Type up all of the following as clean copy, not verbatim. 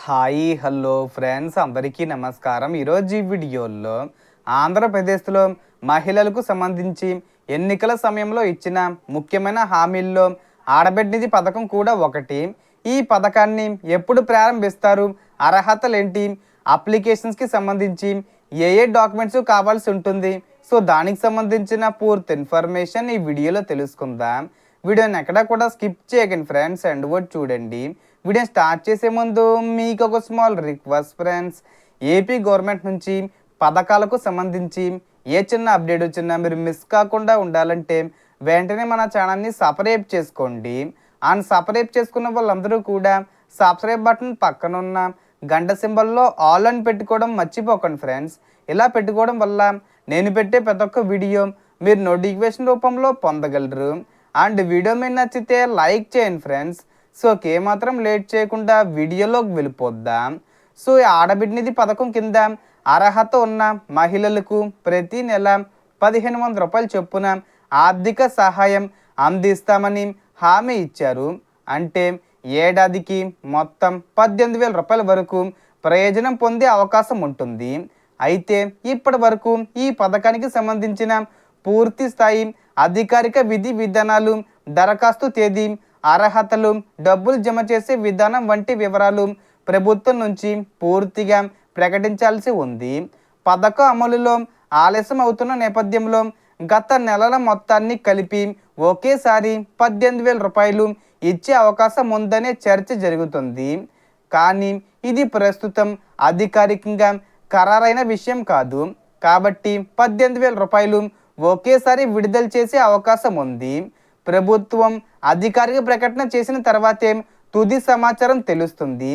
Hi hello friends అందరికీ నమస్కారం. ఈరోజు ఈ వీడియోలో ఆంధ్రప్రదేశ్లో మహిళలకు సంబంధించి ఎన్నికల సమయంలో ఇచ్చిన ముఖ్యమైన హామీల్లో ఆడబిడ్డ నిధి పథకం కూడా ఒకటి. ఈ పథకాన్ని ఎప్పుడు ప్రారంభిస్తారు, అర్హతలు ఏంటి, అప్లికేషన్స్కి సంబంధించి ఏ ఏ డాక్యుమెంట్స్ కావాల్సి ఉంటుంది, సో దానికి సంబంధించిన పూర్తి ఇన్ఫర్మేషన్ ఈ వీడియోలో తెలుసుకుందాం. వీడియోని ఎక్కడా కూడా స్కిప్ చేయకండి ఫ్రెండ్స్, అండ్ కూడా చూడండి. వీడియో స్టార్ట్ చేసే ముందు మీకు ఒక small request friends, AP government నుంచి పథకాలకు సంబంధించి ఏ చిన్న అప్డేట్ వచ్చినా మీరు మిస్ కాకుండా ఉండాలంటే వెంటనే మన ఛానల్ని సబ్స్క్రైబ్ చేసుకోండి. అండ్ సబ్స్క్రైబ్ చేసుకున్న వాళ్ళందరూ కూడా సబ్స్క్రైబ్ బటన్ పక్కన ఉన్న గంట సింబల్లో ఆల్ అని పెట్టుకోవడం మర్చిపోకండి ఫ్రెండ్స్. ఇలా పెట్టుకోవడం వల్ల నేను పెట్టే ప్రతి ఒక్క వీడియో మీరు నోటిఫికేషన్ రూపంలో పొందగలరు. అండ్ వీడియో మీద నచ్చితే లైక్ చేయండి ఫ్రెండ్స్. సో ఏమాత్రం లేట్ చేయకుండా వీడియోలోకి వెళ్ళిపోద్దాం. సో ఈ ఆడబిడ్డ నిధి పథకం కింద అర్హత ఉన్న మహిళలకు ప్రతి నెల 1500 రూపాయలు చొప్పున ఆర్థిక సహాయం అందిస్తామని హామీ ఇచ్చారు. అంటే ఏడాదికి మొత్తం 18,000 రూపాయల వరకు ప్రయోజనం పొందే అవకాశం ఉంటుంది. అయితే ఇప్పటి వరకు ఈ పథకానికి సంబంధించిన పూర్తి స్థాయి అధికారిక విధి విధానాలు, దరఖాస్తు తేదీ, అర్హతలు, డబ్బులు జమ చేసే విధానం వంటి వివరాలు ప్రభుత్వం నుంచి పూర్తిగా ప్రకటించాల్సి ఉంది. పథకం అమలులో ఆలస్యం అవుతున్న నేపథ్యంలో గత నెలల మొత్తాన్ని కలిపి ఒకేసారి 18,000 రూపాయలు ఇచ్చే అవకాశం ఉందనే చర్చ జరుగుతుంది. కానీ ఇది ప్రస్తుతం అధికారికంగా ఖరారైన విషయం కాదు. కాబట్టి 18,000 రూపాయలు ఒకేసారి విడుదల చేసే అవకాశం ఉంది. ప్రభుత్వం అధికారిక ప్రకటన చేసిన తర్వాతే తుది సమాచారం తెలుస్తుంది.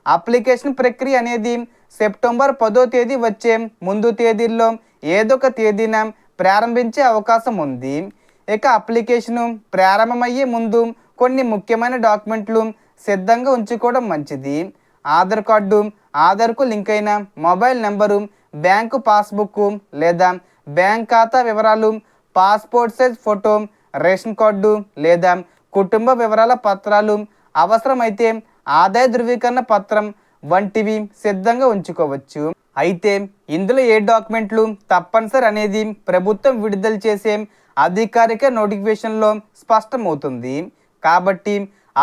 అప్లికేషన్ ప్రక్రియ అనేది సెప్టెంబర్ 10వ తేదీ వచ్చే ముందు తేదీల్లో ఏదో ఒక తేదీన ప్రారంభించే అవకాశం ఉంది. ఇక అప్లికేషను ప్రారంభమయ్యే ముందు కొన్ని ముఖ్యమైన డాక్యుమెంట్లు సిద్ధంగా ఉంచుకోవడం మంచిది. ఆధార్ కార్డు, ఆధార్కు లింక్ అయిన మొబైల్ నెంబరు, బ్యాంకు పాస్బుక్ లేదా బ్యాంక్ ఖాతా వివరాలు, passport size photo, ration card లేదా కుటుంబ వివరాల పత్రాలు, అవసరమైతే ఆదాయ ధృవీకరణ పత్రం వంటివి సిద్ధంగా ఉంచుకోవచ్చు. అయితే ఇందులో ఏ డాక్యుమెంట్లు తప్పనిసరి అనేది ప్రభుత్వం విడుదల చేసే అధికారిక నోటిఫికేషన్లో స్పష్టమవుతుంది. కాబట్టి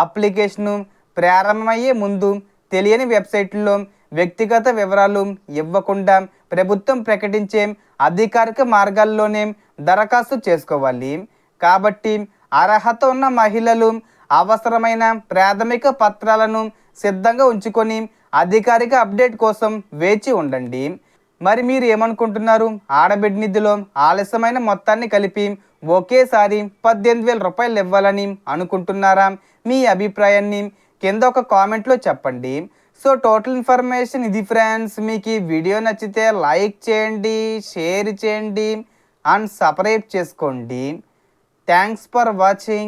అప్లికేషను ప్రారంభమయ్యే ముందు తెలియని వెబ్సైట్లో వ్యక్తిగత వివరాలు ఇవ్వకుండా ప్రభుత్వం ప్రకటించే అధికారిక మార్గాల్లోనే దరఖాస్తు చేసుకోవాలి. కాబట్టి అర్హత ఉన్న మహిళలు అవసరమైన ప్రాథమిక పత్రాలను సిద్ధంగా ఉంచుకొని అధికారిక అప్డేట్ కోసం వేచి ఉండండి. మరి మీరు ఏమనుకుంటున్నారు? ఆడబిడ్డ నిధిలో ఆలస్యమైన మొత్తాన్ని కలిపి ఒకేసారి 18,000 రూపాయలు ఇవ్వాలని అనుకుంటున్నారా? మీ అభిప్రాయాన్ని కింద ఒక కామెంట్లో చెప్పండి. సో టోటల్ ఇన్ఫర్మేషన్ ఇది ఫ్రెండ్స్. మీకు ఈ వీడియో నచ్చితే లైక్ చేయండి, షేర్ చేయండి అండ్ సబ్స్క్రైబ్ చేసుకోండి. Thanks for watching.